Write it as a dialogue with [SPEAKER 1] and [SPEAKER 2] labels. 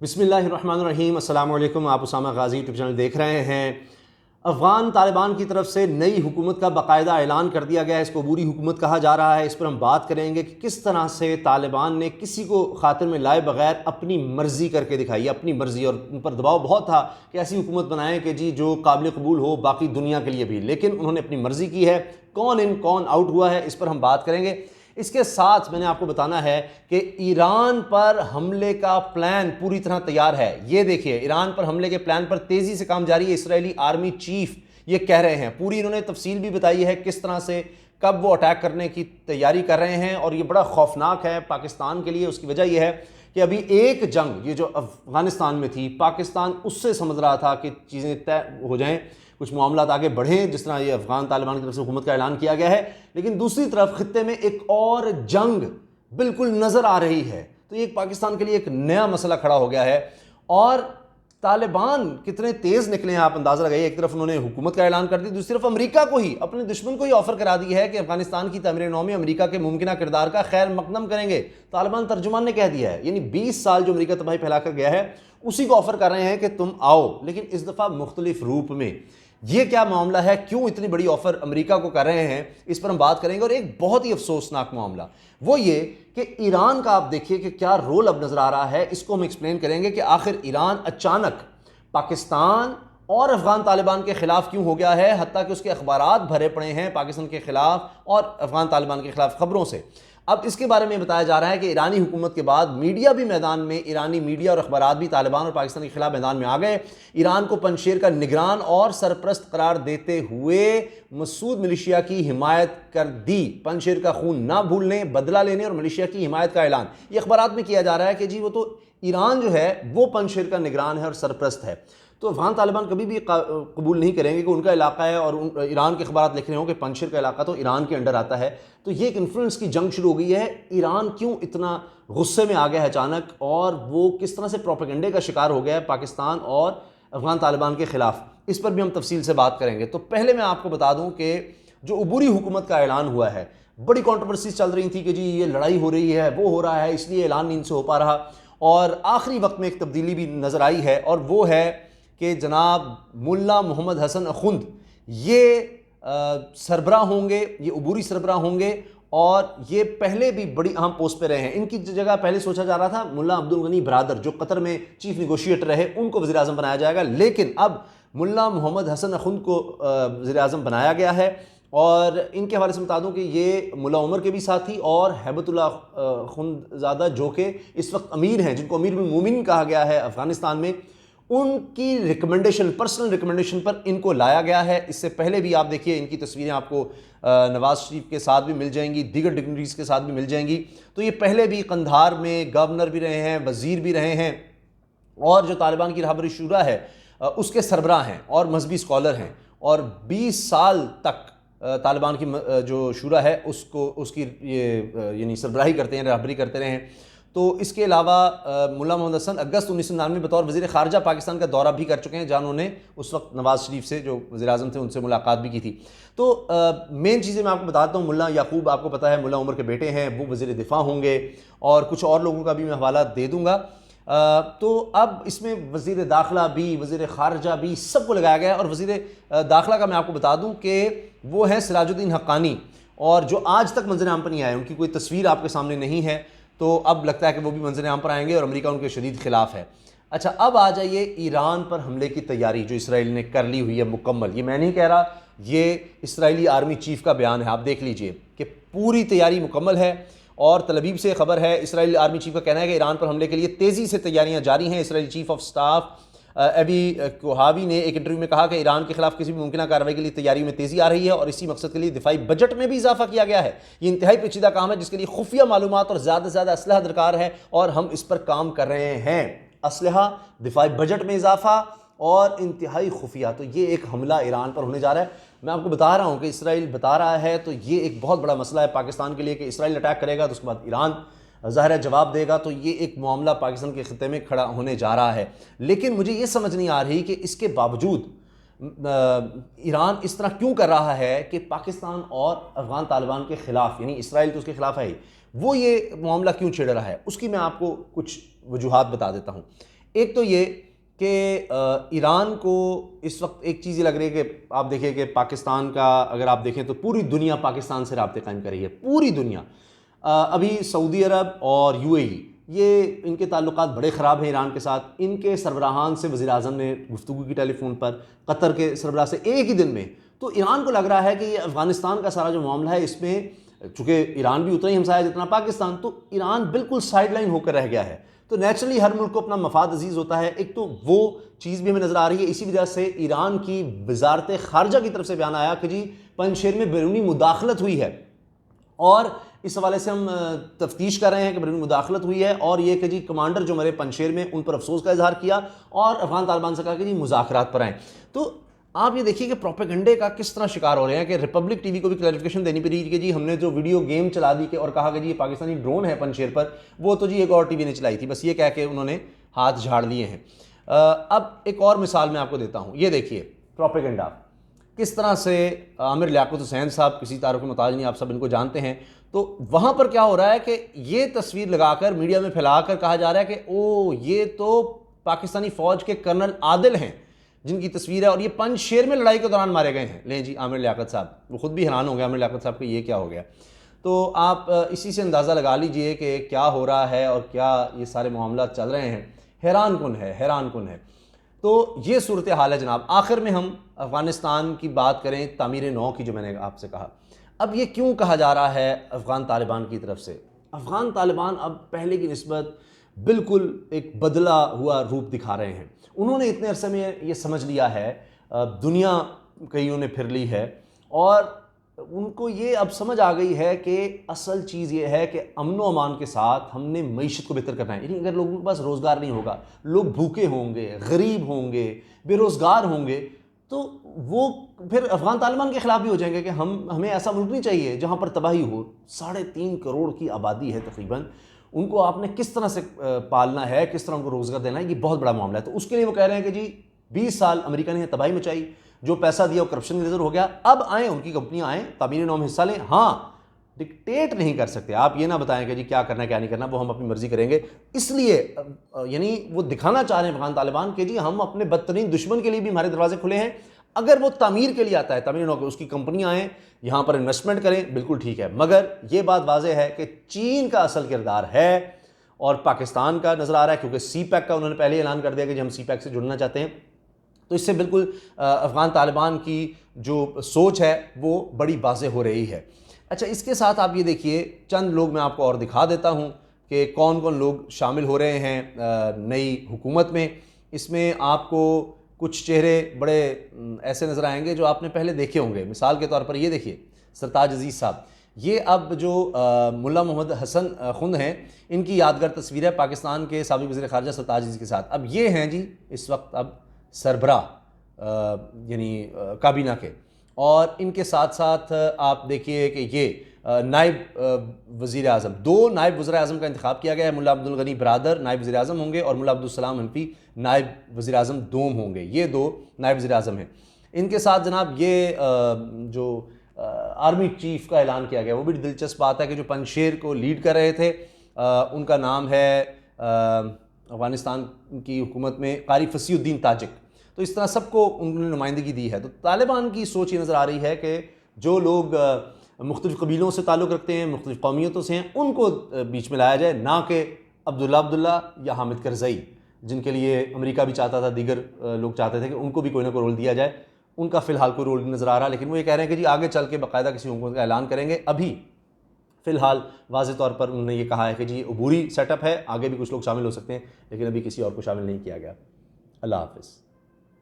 [SPEAKER 1] बिस्मिल्लाहिर्रहमानिर्रहीम। अस्सलाम वालेकुम। आप उसामा गाज़ी यूट्यूब चैनल देख रहे हैं। अफ़गान तालिबान की तरफ से नई हुकूमत का बाकायदा ऐलान कर दिया गया है। इसको बुरी हुकूमत कहा जा रहा है। इस पर हम बात करेंगे कि किस तरह से तालिबान ने किसी को खातिर में लाए बगैर अपनी मर्ज़ी करके दिखाई, अपनी मर्ज़ी, और उन पर दबाव बहुत था कि ऐसी हुकूमत बनाएं कि जी जो काबिल कबूल हो बाकी दुनिया के लिए भी, लेकिन उन्होंने अपनी मर्ज़ी की है। कौन इन कौन आउट हुआ है, इस पर हम बात करेंगे। इसके साथ मैंने आपको बताना है कि ईरान पर हमले का प्लान पूरी तरह तैयार है। ये देखिए, ईरान पर हमले के प्लान पर तेजी से काम जारी है। इसराइली आर्मी चीफ ये कह रहे हैं, पूरी इन्होंने तफसील भी बताई है किस तरह से कब वो अटैक करने की तैयारी कर रहे हैं, और ये बड़ा खौफनाक है पाकिस्तान के लिए। उसकी वजह यह है कि अभी एक जंग ये जो अफगानिस्तान में थी, पाकिस्तान उससे समझ रहा था कि चीज़ें तय हो जाएं, कुछ मामला आगे बढ़ें, जिस तरह ये अफगान तालिबान की तरफ से हुकूमत का ऐलान किया गया है। लेकिन दूसरी तरफ खित्ते में एक और जंग बिल्कुल नज़र आ रही है। तो ये पाकिस्तान के लिए एक नया मसला खड़ा हो गया है। और तालिबान कितने तेज़ निकले हैं आप अंदाज़ा लगाइए। एक तरफ उन्होंने हुकूमत का ऐलान कर दी, दूसरी तरफ अमेरिका को ही, अपने दुश्मन को ही ऑफर करा दी है कि अफगानिस्तान की तमीर नौ में अमेरिका के मुमकिन किरदार का खैर मकदम करेंगे। तालिबान तर्जुमान ने कह दिया है, यानी 20 साल जो अमेरिका तबाही फैलाकर गया है उसी को ऑफर कर रहे हैं कि तुम आओ, लेकिन इस दफ़ा मुख्तलिफ रूप में। ये क्या मामला है, क्यों इतनी बड़ी ऑफर अमेरिका को कर रहे हैं, इस पर हम बात करेंगे। और एक बहुत ही अफसोसनाक मामला वो ये कि ईरान का आप देखिए कि क्या रोल अब नजर आ रहा है। इसको हम एक्सप्लेन करेंगे कि आखिर ईरान अचानक पाकिस्तान और अफगान तालिबान के खिलाफ क्यों हो गया है, हत्ता कि उसके अखबारात भरे पड़े हैं पाकिस्तान के खिलाफ और अफगान तालिबान के खिलाफ खबरों से। अब इसके बारे में बताया जा रहा है कि ईरानी हुकूमत के बाद मीडिया भी मैदान में, ईरानी मीडिया और अखबारात भी तालिबान और पाकिस्तान के खिलाफ मैदान में आ गए। ईरान को पंजशेर का निगरान और सरप्रस्त करार देते हुए मसूद मिलिशिया की हिमायत कर दी। पंजशेर का खून ना भूलने, बदला लेने और मिलिशिया की हिमायत का ऐलान ये अखबारात में किया जा रहा है कि जी वो तो ईरान जो है वो पंजशेर का निगरान है और सरप्रस्त है। तो अफगान तालिबान कभी भी कबूल नहीं करेंगे कि उनका इलाका है और ईरान के अखबार लिख रहे हो कि पंजशेर का इलाका तो ईरान के अंडर आता है। तो ये एक इन्फ्लुएंस की जंग शुरू हो गई है। ईरान क्यों इतना गुस्से में आ गया है अचानक, और वो किस तरह से प्रोपेगेंडे का शिकार हो गया है पाकिस्तान और अफगान तालिबान के खिलाफ, इस पर भी हम तफसील से बात करेंगे। तो पहले मैं आपको बता दूं कि जो उबूरी हुकूमत का ऐलान हुआ है, बड़ी कॉन्ट्रोवर्सीज चल रही थी कि जी ये लड़ाई हो रही है, वो हो रहा है, इसलिए ऐलान नहीं इनसे हो पा रहा। और आखिरी वक्त में एक तब्दीली भी नज़र आई है, और वो है कि जनाब मुल्ला मोहम्मद हसन अखुंद ये सरबराह होंगे, ये उबूरी सरबराह होंगे, और ये पहले भी बड़ी अहम पोस्ट पे रहे हैं। इनकी जगह पहले सोचा जा रहा था मुल्ला अब्दुल गनी बरादर, जो कतर में चीफ नेगोशिएटर रहे, उनको वज़ीर आज़म बनाया जाएगा। लेकिन अब मुल्ला मोहम्मद हसन अखुंद को वज़ीर आज़म बनाया गया है। और इनके हवाले से बता दूं कि ये मुल्ला उमर के भी साथी और हैबतुल्ला खुंदज़ादा जो कि इस वक्त अमीर हैं, जिनको अमीर बिन मोमिन कहा गया है अफगानिस्तान में, उनकी रिकमेंडेशन, पर्सनल रिकमेंडेशन पर इनको लाया गया है। इससे पहले भी आप देखिए इनकी तस्वीरें आपको नवाज शरीफ के साथ भी मिल जाएंगी, दीगर डिग्निटरीज के साथ भी मिल जाएंगी। तो ये पहले भी कंधार में गवर्नर भी रहे हैं, वजीर भी रहे हैं, और जो तालिबान की रहबरी शुरा है उसके सरबराह हैं और मजहबी स्कॉलर हैं, और 20 साल तक तालिबान की जो शुरा है उसकी ये यानी सरबराही करते हैं, रहबरी करते रहे हैं। तो इसके अलावा मुल्ला मोहम्मद हसन अगस्त 1999 बतौर वज़ीर ख़ारजा पाकिस्तान का दौरा भी कर चुके हैं, जहाँ उन्होंने उस वक्त नवाज़ शरीफ से जो वज़ीर आज़म थे उनसे मुलाकात भी की थी। तो मेन चीज़ें मैं आपको बताता हूँ। मुल्ला याकूब आपको पता है मुल्ला उमर के बेटे हैं, वो वज़ीर दिफा होंगे, और कुछ और लोगों का भी मैं हवाला दे दूँगा। तो अब इसमें वज़ीर दाखिला भी, वज़ीर ख़ारजा भी, सबको लगाया गया है। और वज़ीर दाखिला का मैं आपको बता दूँ कि वो है सिराजुद्दीन हक्कानी, और जो आज तक मंजर आम पर नहीं आए, उनकी कोई तस्वीर आपके सामने नहीं है। तो अब लगता है कि वो भी मंजर आम पर आएंगे, और अमेरिका उनके शदीद खिलाफ है। अच्छा, अब आ जाइए ईरान पर हमले की तैयारी जो इसराइल ने कर ली हुई है मुकम्मल। ये मैं नहीं कह रहा, ये इसराइली आर्मी चीफ का बयान है, आप देख लीजिए कि पूरी तैयारी मुकम्मल है। और तलबीब से खबर है, इसराइली आर्मी चीफ का कहना है कि ईरान पर हमले के लिए तेज़ी से तैयारियां जारी हैं। Israeli chief of staff Aviv Kohavi ने एक इंटरव्यू में कहा कि ईरान के खिलाफ किसी भी मुमकिन कार्रवाई के लिए तैयारी में तेज़ी आ रही है, और इसी मकसद के लिए दिफाई बजट में भी इजाफा किया गया है। ये इंतहाई पेचीदा काम है जिसके लिए खुफिया मालूमात और ज़्यादा से ज़्यादा असलहा दरकार है, और हम इस पर काम कर रहे हैं। असलहा, दिफाई बजट में इजाफा और इंतहाई खुफिया। तो ये एक हमला ईरान पर होने जा रहा है। मैं आपको बता रहा हूँ कि इसराइल बता रहा है, तो ये एक बहुत बड़ा मसला है पाकिस्तान के लिए कि इसराइल अटैक करेगा तो उसके बाद ईरान ज़ाहिर है जवाब देगा। तो ये एक मामला पाकिस्तान के खित्ते में खड़ा होने जा रहा है। लेकिन मुझे ये समझ नहीं आ रही कि इसके बावजूद ईरान इस तरह क्यों कर रहा है कि पाकिस्तान और अफगान तालिबान के खिलाफ, यानी इसराइल तो उसके खिलाफ है ही, वो ये मामला क्यों छेड़ रहा है। उसकी मैं आपको कुछ वजूहात बता देता हूँ। एक तो ये कि ईरान को इस वक्त एक चीज़ ये लग रही है कि आप देखिए कि पाकिस्तान का अगर आप देखें तो पूरी दुनिया पाकिस्तान से राब्ते कायम कर रही है, पूरी दुनिया। अभी सऊदी अरब और यूएई ये इनके ताल्लुकात बड़े ख़राब हैं ईरान के साथ। इनके सरबराहान से वज़ीर आज़म ने गुफ्तगू की टेलीफोन पर, कतर के सरबराह से एक ही दिन में। तो ईरान को लग रहा है कि ये अफ़गानिस्तान का सारा जो मामला है इसमें, चूँकि ईरान भी उतना ही हमसाया जितना पाकिस्तान, तो ईरान बिल्कुल साइड लाइन होकर रह गया है। तो नेचुरली हर मुल्क को अपना मफाद अजीज़ होता है। एक तो वो चीज़ भी हमें नज़र आ रही है। इसी वजह से ईरान की वजारत ख़ारजा की तरफ से बयान आया कि जी पंजशेर में बैरूनी मुदाखलत हुई है, और इस हवाले से हम तफ्तीश कर रहे हैं कि बैरूनी मुदाखलत हुई है, और ये कि जी कमांडर जो मरे पंजशेर में उन पर अफसोस का इजहार किया और अफगान तालिबान से कहा कि जी मुज़ाकरात पर आएँ। तो आप ये देखिए कि प्रोपेगेंडे का किस तरह शिकार हो रहे हैं कि रिपब्लिक टीवी को भी क्लैरिफिकेशन देनी पड़ी कि जी हमने जो वीडियो गेम चला दी और कहा कि जी ये पाकिस्तानी ड्रोन है पंजशेर पर, वो तो जी एक और टीवी ने चलाई थी, बस ये कह के उन्होंने हाथ झाड़ लिए हैं। अब एक और मिसाल मैं आपको देता हूँ। ये देखिए प्रोपेगेंडा किस तरह से आमिर लियाकत हुसैन साहब किसी तारुफ मुताज नहीं, आप सब इनको जानते हैं। तो वहाँ पर क्या हो रहा है कि ये तस्वीर लगाकर मीडिया में फैलाकर कहा जा रहा है कि ओ ये तो पाकिस्तानी फ़ौज के कर्नल आदिल हैं जिनकी तस्वीर है, और ये पंजशेर में लड़ाई के दौरान मारे गए हैं। लें जी आमिर लियाकत साहब, वो खुद भी हैरान हो गया आमिर लियाकत साहब कि ये क्या हो गया। तो आप इसी से अंदाज़ा लगा लीजिए कि क्या हो रहा है और क्या ये सारे मामला चल रहे हैं। हैरान कुन है, हैरान कुन है। तो ये सूरत हाल है जनाब। आखिर में हम अफ़गानिस्तान की बात करें, तामीर नौ की, जो मैंने आपसे कहा। अब ये क्यों कहा जा रहा है अफ़गान तालिबान की तरफ से? अफ़गान तालिबान अब पहले की निस्बत बिल्कुल एक बदला हुआ रूप दिखा रहे हैं। उन्होंने इतने अरसे में ये समझ लिया है, दुनिया कईयों ने फिर ली है, और उनको ये अब समझ आ गई है कि असल चीज़ ये है कि अमन व अमान के साथ हमने मईशत को बेहतर करना है। यानी अगर लोगों के पास रोज़गार नहीं होगा, लोग भूखे होंगे, गरीब होंगे, बेरोज़गार होंगे, तो वो फिर अफ़गान तालिबान के ख़िलाफ़ भी हो जाएंगे कि हमें ऐसा मुल्क नहीं चाहिए जहाँ पर तबाही हो। 3.5 करोड़ की आबादी है तकरीबन, उनको आपने किस तरह से पालना है, किस तरह उनको रोज़गार देना है, ये बहुत बड़ा मामला है। तो उसके लिए वो कह रहे हैं कि जी 20 साल अमेरिका ने तबाही मचाई, जो पैसा दिया वो करप्शन की नज़र हो गया, अब आएँ, उनकी कंपनियां आएँ, तामीर नौ में हिस्सा लें। हाँ, डिक्टेट नहीं कर सकते आप, ये ना बताएं कि जी क्या करना है क्या नहीं करना, वो हम अपनी मर्जी करेंगे। इसलिए यानी वो दिखाना चाह रहे हैं अफ़गान तालिबान कि जी हम अपने बदतरीन दुश्मन के लिए भी हमारे दरवाजे खुले हैं। अगर वो तामीर के लिए आता है, तामीर नौ के, उसकी कंपनियां आएँ, यहाँ पर इन्वेस्टमेंट करें, बिल्कुल ठीक है। मगर ये बात वाज़ेह है कि चीन का असल किरदार है और पाकिस्तान का नज़र आ रहा है, क्योंकि सी पैक का उन्होंने पहले ऐलान कर दिया कि हम सी पैक से जुड़ना चाहते हैं। तो इससे बिल्कुल अफ़गान तालिबान की जो सोच है वो बड़ी वाज़ेह हो रही है। अच्छा, इसके साथ आप ये देखिए, चंद लोग मैं आपको और दिखा देता हूँ कि कौन कौन लोग शामिल हो रहे हैं नई हुकूमत में। इसमें आपको कुछ चेहरे बड़े ऐसे नज़र आएंगे जो आपने पहले देखे होंगे। मिसाल के तौर पर ये देखिए सरताज अजीज़ साहब, ये अब जो मुल्ला मोहम्मद हसन खुंद हैं, इनकी यादगार तस्वीर है पाकिस्तान के साबिक़ वज़ीर ख़ारजा सरताज अजीज़ के साथ। अब ये हैं जी इस वक्त अब सरबराह यानी काबीना के, और इनके साथ साथ आप देखिए कि ये नायब वज़ीर आज़म, 2 नायब वज़ीर आज़म का इंतखाब किया गया है। मुल्ला अब्दुल गनी बरादर नायब वज़ीर आज़म होंगे और मुल्ला अब्दुल सलाम हनफी नायब वज़ीर आज़म दोम होंगे। ये 2 नायब वज़ीर आज़म हैं। इनके साथ जनाब ये जो आर्मी चीफ का ऐलान किया गया, वो भी दिलचस्प बात है कि जो पंजशेर को लीड कर रहे थे, उनका नाम है अफ़गानिस्तान की हुकूमत में कारी फसीउद्दीन ताजिक। तो इस तरह सबको उन्होंने नुमाइंदगी दी है। तो तालिबान की सोच ये नज़र आ रही है कि जो लोग मुख्तलिफ़ कबीलों से ताल्लुक़ रखते हैं, मुख्तलिफ़ कौमियतों से हैं, उनको बीच में लाया जाए, ना कि अब्दुल्ला या हामिद करज़ई, जिनके लिए अमेरिका भी चाहता था, दीगर लोग चाहते थे कि उनको भी कोई ना कोई रोल दिया जाए। उनका फ़िलहाल कोई रोल नहीं नज़र आ रहा, लेकिन वो ये कह रहे हैं कि जी आगे चल के बाकायदा किसी हुकूमत का ऐलान करेंगे। अभी फ़िलहाल वाज़े तौर पर उन्होंने ये कहा है कि जी अबूरी सेटअप है, आगे भी कुछ लोग शामिल हो सकते हैं, लेकिन अभी किसी और को शामिल नहीं किया गया। अल्लाह हाफ़िज़।